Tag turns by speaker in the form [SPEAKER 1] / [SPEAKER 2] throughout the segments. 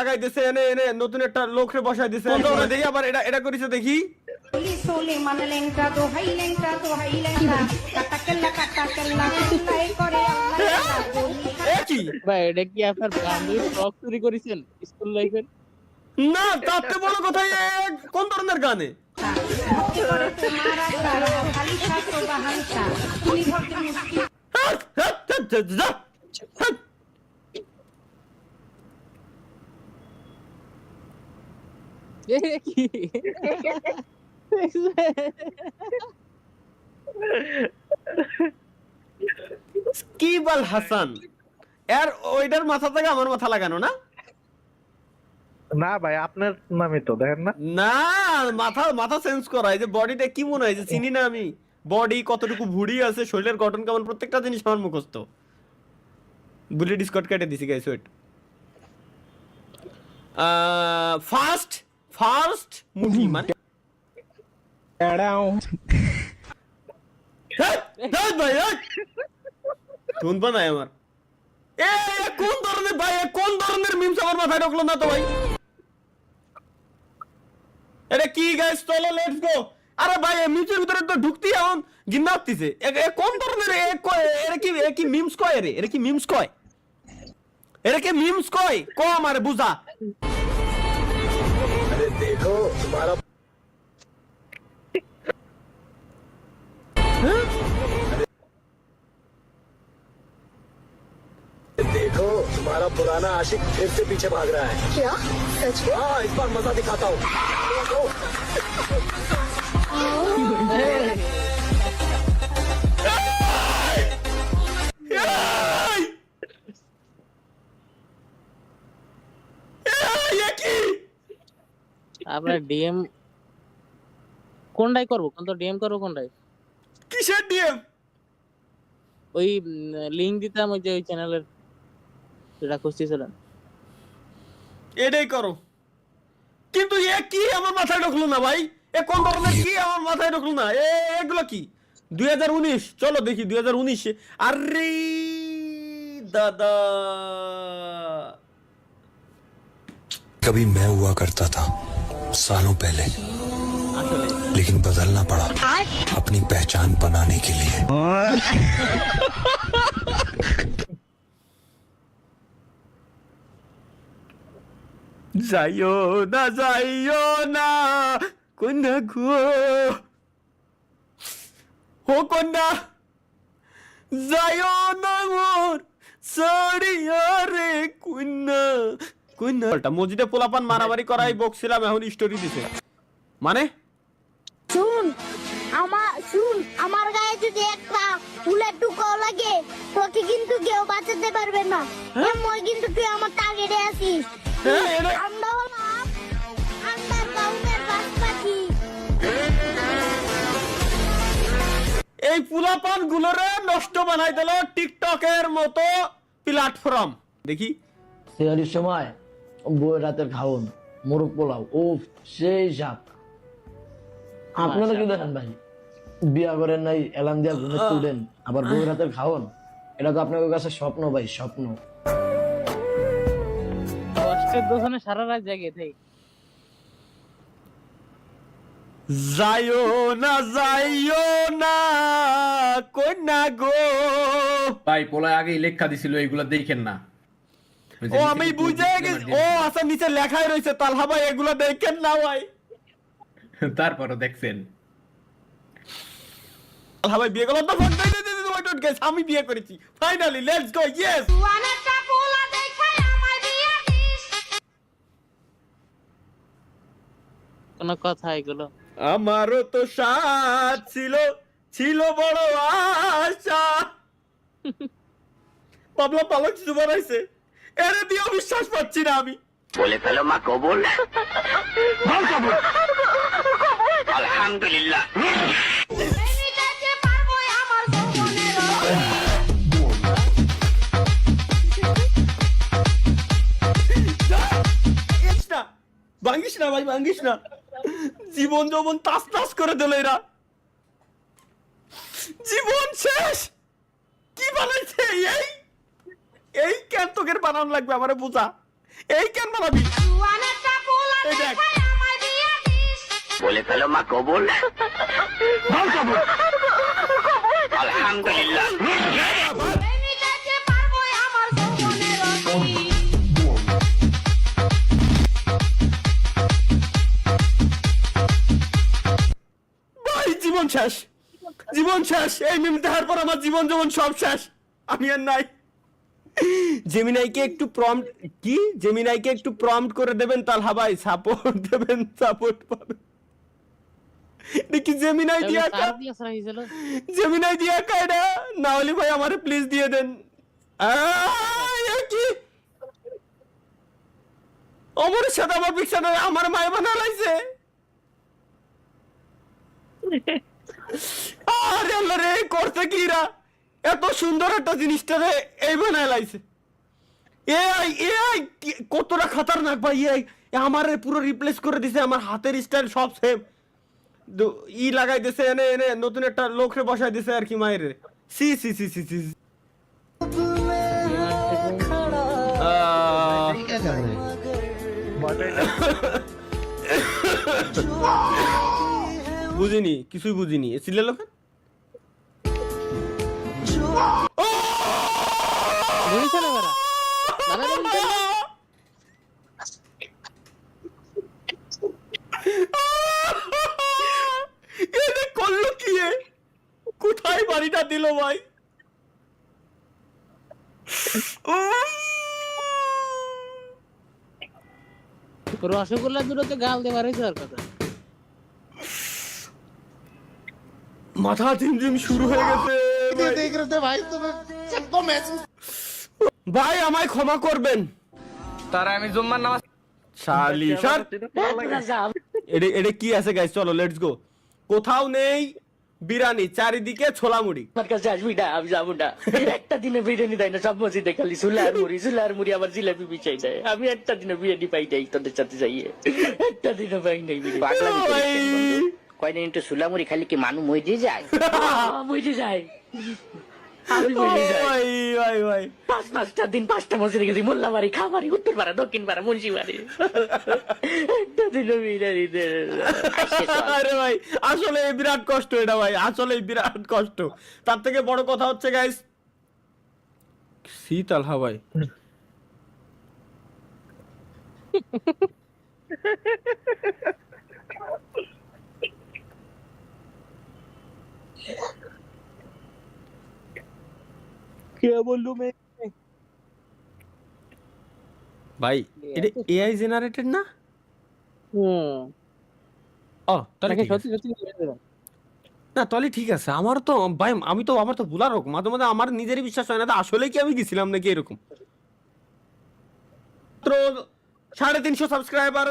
[SPEAKER 1] লাগাইতেছে, এনে এনে নতুন একটা লোকরে বসাই দিছে। দেখি আবার এটা এটা করিছে দেখি।
[SPEAKER 2] সোলে মানে লেংটা তো হাই লেংটা তো হাই লেংটা কাটা কেল্লা লাই করে
[SPEAKER 1] এ কি
[SPEAKER 3] ভাই এটা কি আপনার বান্ধবী ফ্রক চুরি করেছেন স্কুল লাইফের?
[SPEAKER 1] না, তাতে বড় কথা কোন ধরনের গানে?
[SPEAKER 2] ভক্তি করে তোমার আশা খালি শাস্ত্র বাহানসা তুমি ভক্তি মুক্তি
[SPEAKER 3] কি
[SPEAKER 1] সাকিব আল হাসান এর ওইটার মাথা থেকে আমার মাথা লাগানো না?
[SPEAKER 4] না ভাই আপনার নামই তো দেখেন না।
[SPEAKER 1] না, মাথা মাথা চেঞ্জ করা। এই যে বডিটা কি মনে হয় যে চিনি না আমি? বডি কতটুকু ভুঁড়ি আছে, শরীরের গঠন কেমন, প্রত্যেকটা জিনিস আমার মুখস্থ। বুলি ডিসকট কেটে দিছি গাইস, ওয়েট। ফার্স্ট ফার্স্ট মুঠি মানে ভাই ধুন বানাই আমার। এ কোন ধরনের ভাই, কোন ধরনের মিমস আমার মাথায় ঢুকলো না তো ভাই? এটা কি গাইস, চলো লেটস গো। আরে ভাই মিমসের ভিতরে তো ঢুকতেই এখন গিন্না হচ্ছে। কোন ধরনের এরা কি মিমস কয়? রে এরা কি মিমস কয়? এরা কি মিমস কয়? ক আমারে বুঝা।
[SPEAKER 5] अरे देखो तुम्हारा देखो तुम्हारा पुराना आशिक फिर से पीछे भाग रहा है।
[SPEAKER 6] क्या सच में?
[SPEAKER 5] हाँ, इस बार मजा दिखाता हूँ।
[SPEAKER 3] আপনার ডিএম কোনটাই করবো? কোন তো ডিএম করবো কোনটাই?
[SPEAKER 1] কিসের ডিএম?
[SPEAKER 3] ওই লিংক দিতাম ওই যে ওই চ্যানেলের, যেটা খুঁজতেছিলেন।
[SPEAKER 1] এটাই করো। কিন্তু এ কি আমার মাথায় ঢুকলো না ভাই? এ কোন ধরনের কি আমার মাথায় ঢুকলো না? এগুলো কি 2019? চলো দেখি 2019। আরে দাদা,
[SPEAKER 7] कभी मैं हुआ करता था सालों पहले, लेकिन बदलना पड़ा अपनी पहचान बनाने के लिए।
[SPEAKER 1] যাইও না কন্যা গো, ও কন্যা যাইও না মোর সরিয়া রে কন্যা কন্যা। মসজিদে পোলাপান মারামারি করাই বকছিলাম, এখন স্টোরি দিছে মানে।
[SPEAKER 6] শুন আমার গায়ে যদি একটা ফুলের টুকাও লাগে তোকে কিন্তু কেউ বাঁচাতে পারবে না। মই কিন্তু তুই আমার টার্গেটে আছিস। আমরা হলাম আন্ডার গ্রাউন্ডের বাসপাখি।
[SPEAKER 1] এই পোলাপান গুলোরে নষ্ট বানাই দিল টিকটকের মতো প্ল্যাটফর্ম। দেখি
[SPEAKER 8] সেহরির সময় বউয়ের রাতের খাওন মোরগ পোলাও, ও সেই স্বাদ। আপনারা কি দেখেন ভাই? বিয়া করেন নাই, এলান দিয়া ঘুমে তুলেন, আবার বউয়ের রাতের খাওন। এটা তো আপনাদের কাছে স্বপ্ন ভাই, স্বপ্ন।
[SPEAKER 3] কষ্টের দোষণে সারা রাত জাগে থাকি।
[SPEAKER 1] যাইও না কন্যা গো।
[SPEAKER 9] ভাই পোলায় আগেই লেখা দিছিল, এইগুলা দেখেন না।
[SPEAKER 1] ও আমি বুঝে গেছি। ও আচ্ছা, নিচে লেখাই রয়েছে তালহা ভাই এগুলা দেখেন না ভাই।
[SPEAKER 9] তারপরও দেখছেন
[SPEAKER 1] তালহা ভাই বিয়ে করলো তো আমি বিয়ে করেছি ফাইনালি। Let's go, yes.
[SPEAKER 2] ওয়ানাটা পোলা দেখাই আমার বিয়া দিস।
[SPEAKER 3] কোন কথা এগুলো?
[SPEAKER 1] আমারও তো সাথ ছিল বড় আশা। পাবলা পালক কিছু বানাইছে, এরে দিয়ে বিশ্বাস পাচ্ছি না আমি।
[SPEAKER 5] बोले पहले माँ कबूल अल्हम्दुलिल्लाह।
[SPEAKER 2] এটাকে পারবো আমার যৌবনের
[SPEAKER 1] ভাঙ্গিস না ভাই, ভাঙ্গিস না। জীবন যৌবন তাস তাস করে দিল এরা। জীবন শেষ। কি বানাইছে এই কেন তোকে বানানো লাগবে আমারে বুঝা। এই কেন বানাবি
[SPEAKER 2] জুয়ানেরটা পোলা
[SPEAKER 1] এই দেখ।
[SPEAKER 2] দেখায় আমায় দিয়া দিস
[SPEAKER 5] बोले फैलो माँ कबूल अल्हम्दुलिल्लाह
[SPEAKER 2] প্রেমিকাকে পারবই আমার যৌবনের অতি
[SPEAKER 1] ভাই জীবন শেষ, জীবন শেষ। এই মিম দেখার পর আমার জীবন যেমন সব শেষ, আমি আর নাই। জেমিনাইকে একটু প্রম্পট কি, জেমিনাইকে একটু প্রম্পট করে দেবেন তালহা ভাই, সাপোর্ট দেবেন, সাপোর্ট পাবেন। দেখি জেমিনাই দিয়া কা, জেমিনাই দিয়া কা এটা না হলে ভাই আমারে প্লিজ দিয়ে দেন। কি অমরের সাথে আমার পিকচার আমার মায় বানা লাইছে। আরে আল্লাহ রে, করছে কি রা, এত সুন্দর একটা জিনিসটা রে এই বানায় লাইছে। এআই এআই কতটা খতরনাক ভাই, এআই আমারে পুরো রিপ্লেস করে দিছে, আমার হাতের স্টাইল সব সেম। ই লাগাই দিছে, এনে এনে নতুন একটা লোকরে বসাই দিছে আর কি মায়ের। সি সি সি সি সি বুঝিনি, কিছুই বুঝিনি। সিলে লোক করলো কি, কোথায় বাড়িটা দিল ভাই?
[SPEAKER 3] রসগোল্লা দুটো তো গাল দিয়ে মারাইছে আর কথা।
[SPEAKER 1] মাথা ঝিমঝিম শুরু হয়ে গেছে ভাই, আমায় ক্ষমা করবেন।
[SPEAKER 9] তারা আমি জুম্মার নামাজ
[SPEAKER 1] শালি স্যার, এটা কি আছে গাইস? চলো লেটস গো। কোথাও নেই বিরিয়ানি, চারিদিকে ছোলা মুড়ি।
[SPEAKER 10] আমার কাছে আসবি না, আমি যাবো না। একটা দিনে বিরিয়ানি দেয় না, সব মসজিদে খালি সুলার মুড়ি আবার জিলাপি বিছাই দেয়। আমি একটা দিনে বিরিয়ানি পাই নাই তোদের সাথে যাইয়ে, একটা দিনে পাই নাই বিরিয়ানি।
[SPEAKER 5] কয়দিন একটু সুলামুড়ি খালি কি মানু মইতে যায়?
[SPEAKER 10] মরে যায়, আমি মরে যাই।
[SPEAKER 1] ভাই ভাই ভাই,
[SPEAKER 10] পাঁচটা দিন 5টা মসজিদে গেছি, মোল্লা বাড়ি, খাবারি, উত্তর পাড়া, দক্ষিণ পাড়া, মুন্সি বাড়ি, একটা দিনে বিরিয়ানি দেয় না।
[SPEAKER 1] আরে ভাই আসলে বিরাট কষ্ট এটা ভাই, আসলে বিরাট কষ্ট। তার থেকে বড় কথা হচ্ছে গাইস, শীতল হাওয়াই ভাই, এটা এআই জেনারেটেড না? ও তাহলে ঠিক আছে। না তাহলে ঠিক আছে। আমার তো ভাই, আমার তো ভুলার রকম, মাঝে মাঝে আমার নিজেরই বিশ্বাস হয় না আসলে কি আমি গেছিলাম নাকি এরকম। মাত্র 350 সাবস্ক্রাইবার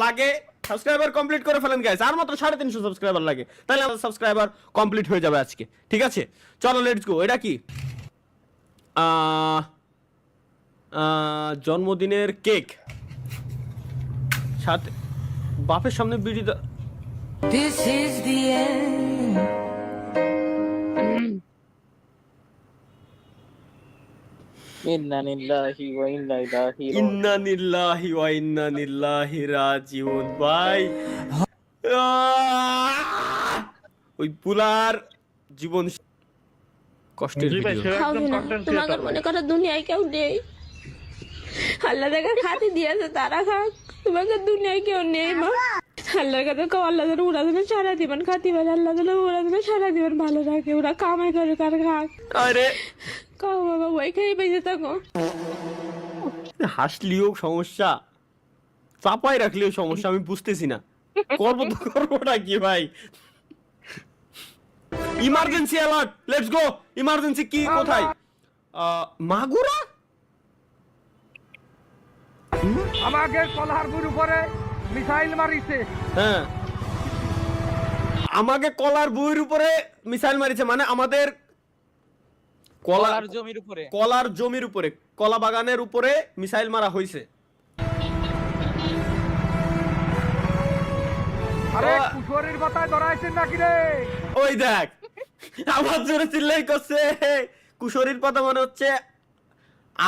[SPEAKER 1] লাগে, সাবস্ক্রাইবার কমপ্লিট করে ফেলেন গাইস। আর মাত্র 350 সাবস্ক্রাইবার লাগে, তাহলে আমাদের সাবস্ক্রাইবার কমপ্লিট হয়ে যাবে আজকে। ঠিক আছে চলো লেটস গো। এটা কি জন্মদিনের কেক, সাথে বাপের সামনে বিড়ি।
[SPEAKER 11] This is the end.
[SPEAKER 3] ইন্না লিল্লাহি ওয়া ইন্না ইলাইহি রাজিউন।
[SPEAKER 1] ইন্না লিল্লাহি ওয়া ইন্না ইলাইহি রাজিউন ভাই। ওই পুলার জীবন কষ্টের ভিডিও।
[SPEAKER 6] তোমাকে মনে করো দুনিয়ায় কেউ নেই, আল্লাহ দেখা খাতি দিয়েছে তারা খাক, তোমাকে দুনিয়ায় কেউ নেই মা। আল্লাহর কাছে কও, আল্লাহ যেন ওরা যেন সারা জীবন খাতি পারে, আল্লাহ যেন ওরা যেন সারা জীবন ভালো রাখে, ওরা কামাই করে কার খাক।
[SPEAKER 1] আরে
[SPEAKER 6] কাও বাবা, ওই খেয়ে বেঁচে থাকো।
[SPEAKER 1] হাসলিও সমস্যা, চাপাই রাখলেও সমস্যা, আমি বুঝতেছি না করবোটা কি ভাই। Emergency alert, let's go. Emergency কি, কোথায়? মাগুরা
[SPEAKER 4] আমাকে কলারপুর উপরে মিসাইল মারিছে।
[SPEAKER 1] হ্যাঁ, আমাকে কলার বইয়ের উপরে মিসাইল মারিছে, মানে আমাদের কলার
[SPEAKER 3] জমির উপরে,
[SPEAKER 1] কলার জমির উপরে, কলা বাগানের উপরে মিসাইল মারা হয়েছে।
[SPEAKER 4] আরে কুশোরের কথায় ধরাইছেন নাকি রে?
[SPEAKER 1] ওই দেখ আবার জোরে চিল্লাই করছে। কুশোরীর পাতা মানে হচ্ছে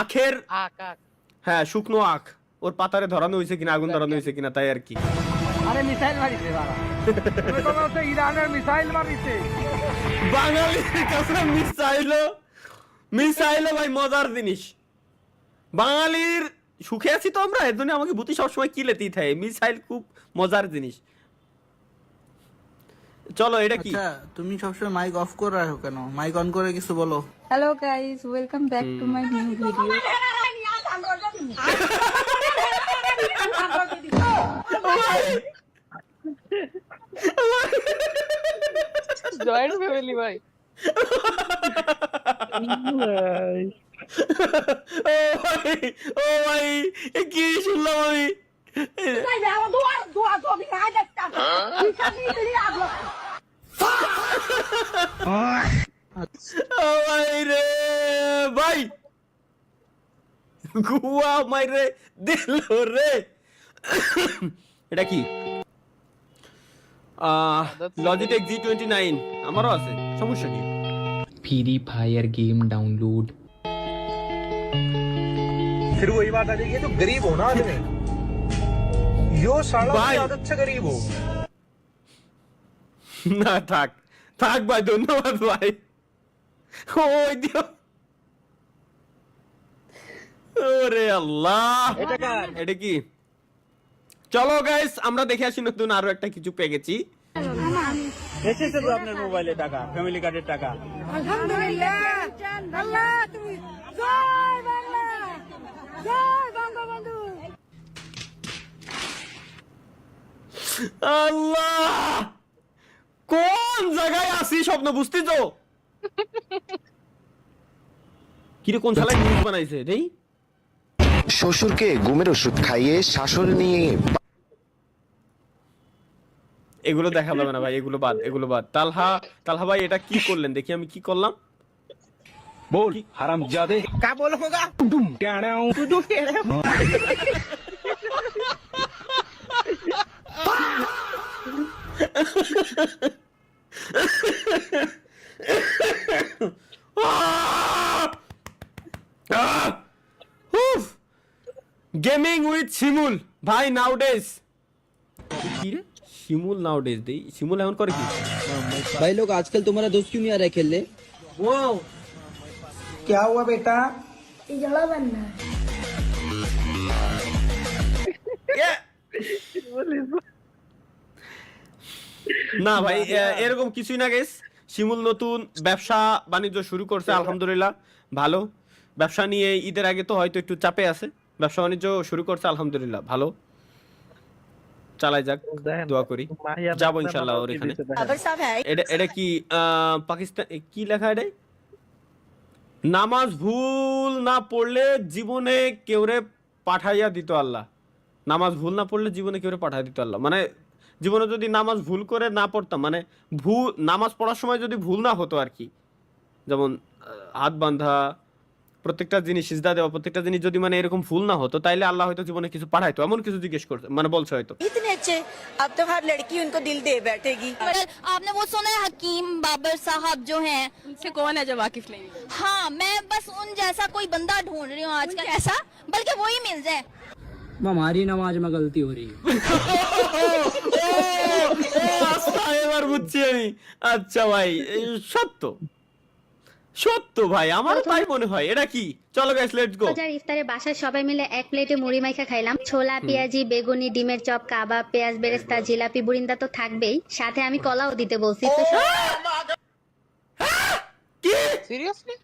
[SPEAKER 1] আখের,
[SPEAKER 3] আখ আখ,
[SPEAKER 1] হ্যাঁ শুকনো আখ, ওর পাতারে ধরানো হয়েছে কিনা, আগুন ধরানো হয়েছে কিনা, তাই আর কি।
[SPEAKER 4] আরে মিসাইল মারিছে বাবা তুমি তো বলছো ইরানের মিসাইল মারিছে
[SPEAKER 1] বাঙালির কাছে মিসাইল ভাই মজার জিনিস। বাঙালির সুখে আছি তো আমরা, এর জন্য আমাকে বুতি সবসময় কিলেতেই থাকে। মিসাইল খুব মজার জিনিস। চলো এটা কি?
[SPEAKER 12] তুমি সবসময় মাইক অফ করে রাখো কেন? মাইক অন করে কিছু বলো।
[SPEAKER 2] Hello guys, welcome back to my new video.
[SPEAKER 3] Joint family ভাই।
[SPEAKER 1] ও ভাই কি শুনলাম আমি? ও ভাই রে ভাই, গুয়া মাইরে দিল রে। এটা কি? লজিটেক G29 আমারও আছে, সমস্যা কি?
[SPEAKER 13] Free fire game download.
[SPEAKER 4] फिर वही बात आ जाएगी, जो गरीब हो ना आदमी, यो साला
[SPEAKER 1] भाई।
[SPEAKER 4] की आदत से गरीब हो।
[SPEAKER 1] না থাক থাক ভাই, ধন্যবাদ ভাই। ওই দিও, ওরে আল্লাহ, এটা কি? চলো গাইস আমরা দেখে আসি নতুন আরো একটা কিছু পেয়ে গেছি।
[SPEAKER 12] এসেছে তো আপনার মোবাইলে টাকা, ফ্যামিলি কার্ডের টাকা।
[SPEAKER 2] আলহামদুলিল্লাহ, আল্লাহ তুমি জয় বাংলা, জয় বঙ্গবন্ধু।
[SPEAKER 1] আল্লাহ, কোন জায়গায় আছি স্বপ্ন বুঝতে তো? কিরে কোন শালায় নিউজ বানাইছে রে?
[SPEAKER 5] শ্বশুরকে ঘুমের ওষুধ খাইয়ে শাশুড়ি নিয়ে
[SPEAKER 1] এগুলো দেখা যাবে না ভাই, এগুলো বাদ। তালহা ভাই এটা কি করলেন দেখি, আমি কি করলাম?
[SPEAKER 5] बोल हरामजादे
[SPEAKER 12] क्या बोलोगा?
[SPEAKER 1] গেমিং উইথ শিমুল ভাই নাউডেজ। কি রে শিমুল নাউডেজ দেই? শিমুল এখন করে কি?
[SPEAKER 12] भाई लोग आजकल तुम्हारा दोस्त क्यों नहीं आ रहा है खेलने?
[SPEAKER 4] वो क्या हुआ बेटा?
[SPEAKER 6] জলা বান্না
[SPEAKER 1] না ভাই এরকম কিছুই না গাইস। শিমুল নতুন ব্যবসা বাণিজ্য শুরু করছে, আলহামদুলিল্লাহ ভালো। ব্যবসা নিয়ে ঈদের আগে তো হয়তো একটু চাপে আছে, ব্যবসা বাণিজ্য শুরু করছে আলহামদুলিল্লাহ ভালো। চালাই যাক, দোয়া করি, যাবো ইনশাআল্লাহ ওর এখানে। এটা কি পাকিস্তান কি লেখা? এটা নামাজ ভুল না পড়লে জীবনে কেউরে পাঠাইয়া দিত আল্লাহ। নামাজ ভুল না পড়লে জীবনে কেউরে পাঠাইয়া দিত আল্লাহ, মানে জীবনে যদি নামাজ ভুল করে না পড়তাম, মানে নামাজ পড়ার সময় যদি ভুল না হতো আর কি, যেমন হাত বাঁধা, প্রত্যেকটা জিনিস সিজদা দেওয়া, প্রত্যেকটা জিনিস যদি মানে এরকম ভুল না হতো তাইলে আল্লাহ হয়তো জীবনে কিছু পাঠাইতো, এমন কিছু জিজ্ঞেস করতে মানে বলছে হয়তো।
[SPEAKER 11] इतने अच्छे, अब तो हर लड़की उनको दिल दे बैठेगी। आपने वो सुना है हकीम बाबर साहब जो हैं?
[SPEAKER 2] उनसे कौन है जो वाकिफ नहीं?
[SPEAKER 11] हाँ, मैं बस उन जैसा कोई बंदा ढूंढ रही हूँ आजकल, ऐसा बल्कि वो ही मिल जाए।
[SPEAKER 13] हमारी नमाज में गलती हो रही है।
[SPEAKER 1] এবার বুঝছি আমি। আচ্ছা ভাই সত্য ভাই, আমারও তাই মনে হয়। এটা কি? চলো গাইস লেটস গো।
[SPEAKER 6] ইফতারে বাসায় সবাই মিলে এক প্লেটে মুড়ি মাইখা খাইলাম। ছোলা, পেঁয়াজি, বেগুনি, ডিমের চপ, কাবাব, পেঁয়াজ বেরেস্তা, জিলাপি, বুরিন্দা তো থাকবেই, সাথে আমি কলাও দিতে বলছি। তো
[SPEAKER 1] কি
[SPEAKER 3] সিরিয়াসলি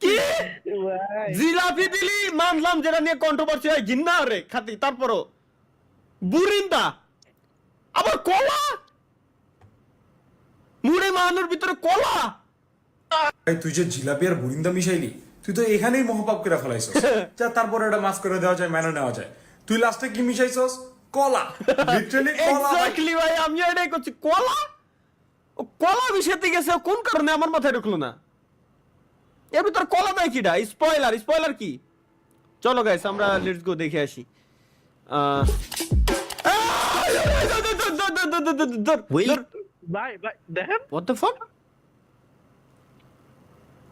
[SPEAKER 1] কি জিলাপি দিলি মানলাম, যেটা নিয়ে কন্ট্রোভার্সি হয় ঘিন্না রে খাতি, তারপরও বুরিন্দা আবার কলা, মুড়ি মাহানোর ভিতরে কলা।
[SPEAKER 5] তুই যে জিলাপি আর বুরিন্দা মিশাইলি, তুই তো এখানেই মহাপাপ করে ফেলাইছস। যা তারপরে এটা মাফ করে দেওয়া যায়, মেনে নেওয়া যায়। তুই লাস্টে কি মিশাইছস? কলা, লিটারালি কলা।
[SPEAKER 1] এক্স্যাক্টলি ভাই, আমি এটাই করছি। কলা মিশাতে গেছে কোন কারণে আমার মাথায় ঢুকলো না। এর ভিতর কলা দেয় কিটা? স্পয়লার কি? চলো গাইস আমরা লেটস গো দেখে আসি।
[SPEAKER 4] ভাই দেখেন
[SPEAKER 1] What the fuck?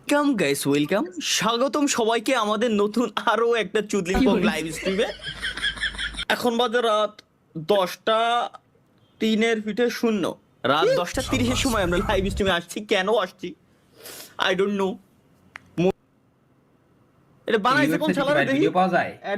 [SPEAKER 1] Welcome guys, welcome, স্বাগতম সবাইকে আমাদের নতুন আরো একটা চুদলিং পং লাইভ স্ট্রিমে। এখন বাজে রাত 10:03 রাত 10:30 সময় আমরা লাইভ স্ট্রিমে আসছি। কেন আসছি আই ডোন্ট নো। এটা বানাইছে কোন শালারে দেখি?
[SPEAKER 9] ভিডিও পাওয়া যায়।